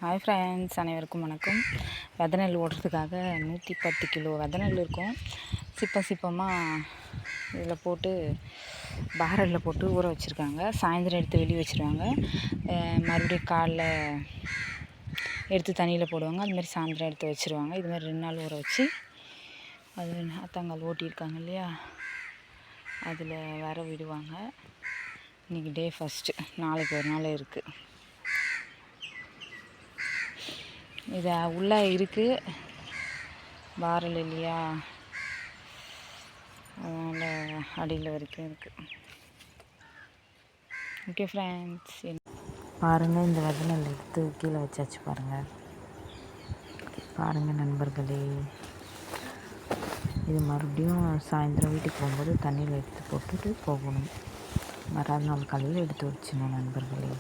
Hi friends, அனைவருக்கும் வணக்கம். விதை நெல் ஓடுறதுக்காக 110 கிலோ விதை நெல் இருக்கும். சிப்பமாக இதில் போட்டு பாரலில் போட்டு ஊற வச்சுருக்காங்க. சாயந்தரம் எடுத்து வெளியே வச்சுருவாங்க. மறுபடியும் காலைல எடுத்து தண்ணியில் போடுவாங்க. அதுமாதிரி சாயந்தரம் எடுத்து வச்சுருவாங்க. இதுமாதிரி 2 நாள் ஊற வச்சு அது நாத்தாங்கால் ஓட்டியிருக்காங்க இல்லையா, அதில் வர விடுவாங்க. இன்றைக்கி டே ஃபஸ்ட்டு, நாளைக்கு ஒரு நாள் இருக்குது. இது உள்ளே இருக்குது பாரல் இல்லையா, அதனால் அடியில் வரைக்கும் இருக்குது. ஓகே ஃப்ரெண்ட்ஸ், பாருங்கள், இந்த விதை நெல் எடுத்து கீழே வச்சாச்சு. பாருங்கள் நண்பர்களே, இது மறுபடியும் சாயந்தரம் வீட்டுக்கு போகும்போது தண்ணியில் எடுத்து போட்டுட்டு போகணும். மறுநாள் காலையில் எடுத்து வச்சிடணும் நண்பர்களே.